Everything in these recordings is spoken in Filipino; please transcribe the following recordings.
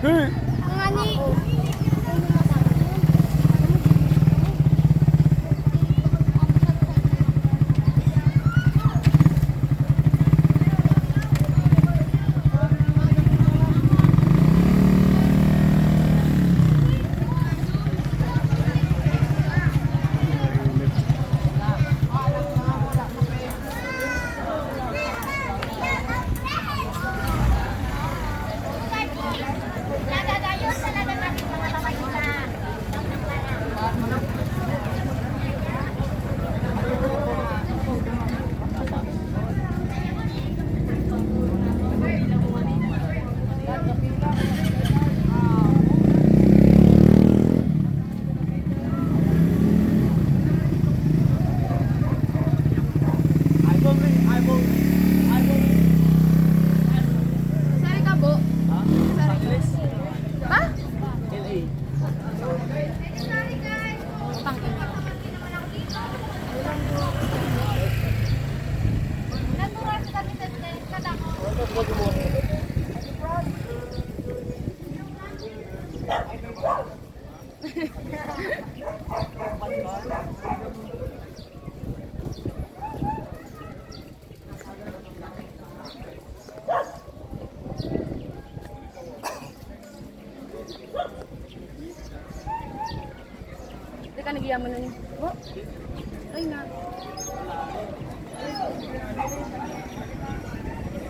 Ngani. Sari ka bo? Ha? Pang-ina. Natural kami sa kadako. Hindi ka nagyaman nun. Oh. Ay na.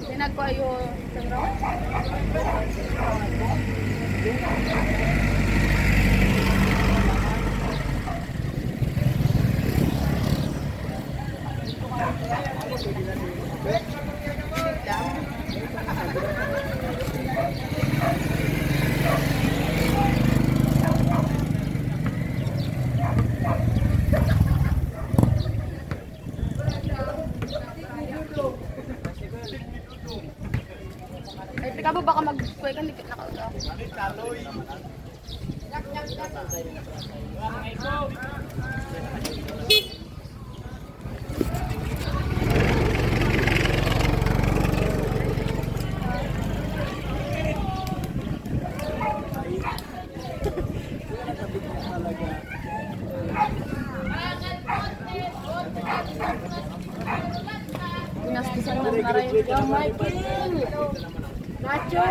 Tinag ko ayo sa ground. Ay, pika mo baka mag-kuya ka, likit na ka ulo. Pinastisan ng maray. Oh, Michael! Nacho!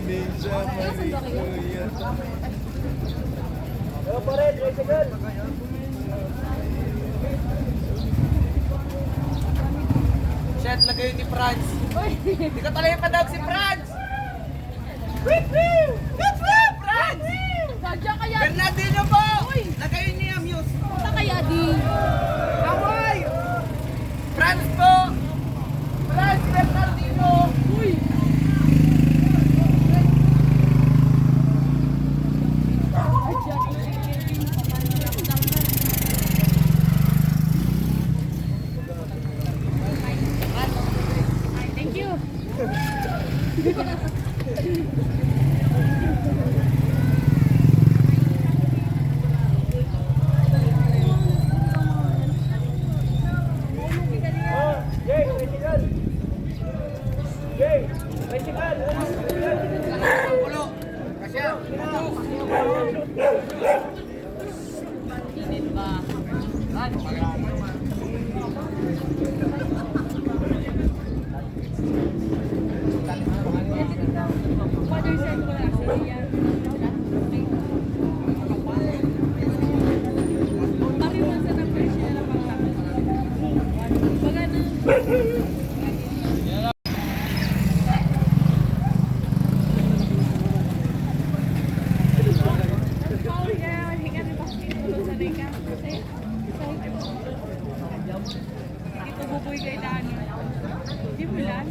Hindi siya malikuya. Shit, lagay ni Franz. Hindi ka talaga padawag si Franz. Wip, wip! Wip, wip! Franz! Sadya kaya Bernardino po! Lagay niya, Muse. Punta kaya di. Away! Father said ko lang kasi yan. Pariwan sa number siya na pangkakot. Baga na. Oh, yeah. Hinga rin basketball sa Rika. Ito buboy kay Dani. Jimulan.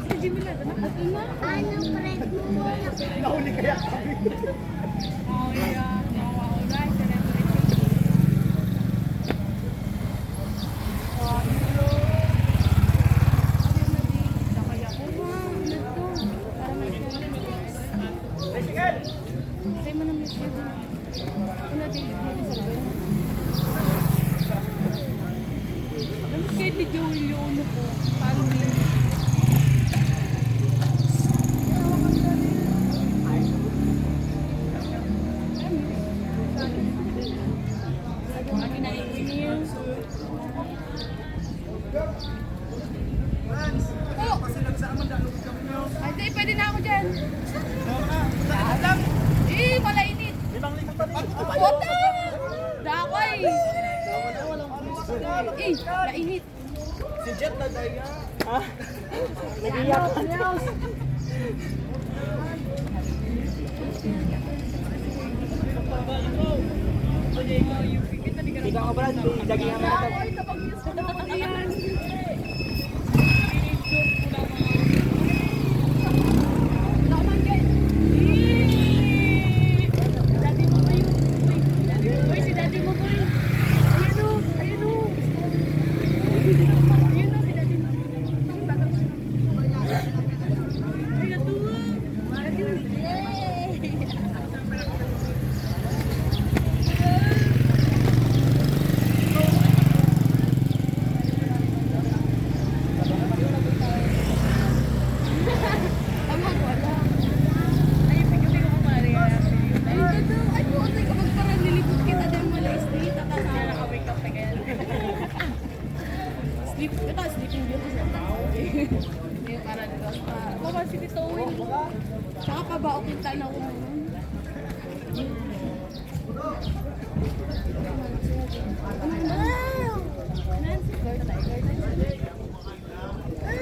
Si Jimulan. Ano na? Ano, friend mo? Nahuli kaya kami. Oh, yeah. Oh, alright. Celebrity. Oh, hello. Kaya ko, wow. Nito. Para may Bicycle! Say mo naman siya. Ano din dito sa gawin? Alam mo kahit ni Joel yung ano po. Paano din? Lagi na engineer. Oh! Kasi nagsama dalo kami nyo. Ay, di, pwede na ako dyan. Adam! Eh, malainit. 5,000 pa rin. Puta! Dakay! Eh, mainit. Si Jet na daya. Ikaw ka pala, daging ang mga Ay, tapag-news ko naman yan. Naman yan. Eh! Daddy mo ba yun? Uy, si daddy mo ba yun? Ayan o, ayan o. Ayan o, si daddy mo. Ay, natuwa. Ayun. Amang wala. Ay, pigil ko pare. Ay, ito. Ay, puti ko magparang nilipot kita din mala street. Takasara ka wake up kaya. Sleep, ito sleeping beauty sa tao. Hindi yung parang nila pa. Baka si Tito Owen. Tsaka kabao kita na ako ngayon. Wow! Nancy, birthday. Ay,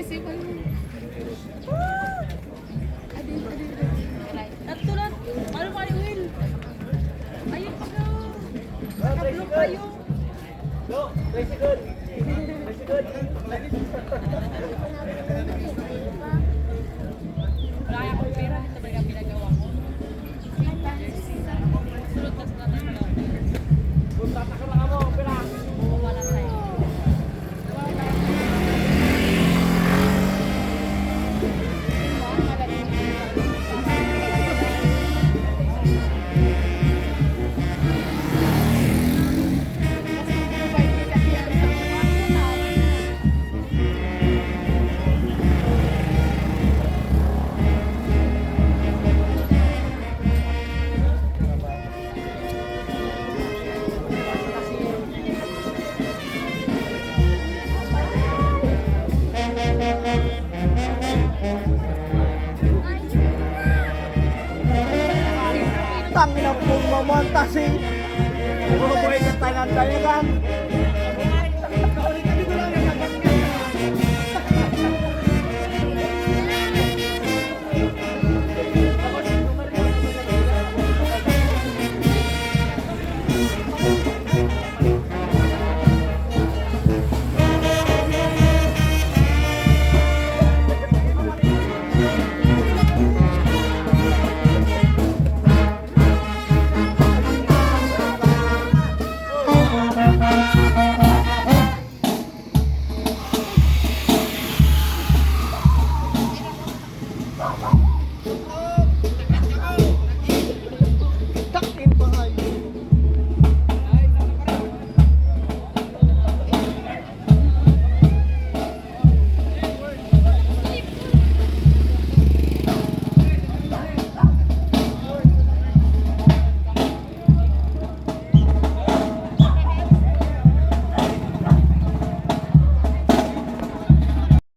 si Palo. Adil. Natulat. Ano pa yung Will? Ayun pa ka. Kaplo kayo. Go! Bicycle! Bicycle! Wala kaya akong pera dito ba yung pinagawa ko? Sulot na sa tatay ko. Kung tatakal lang mo, pera! Wala tayo. Tangina pong mamontas eh! Bubuhay ka tayo ng talagang!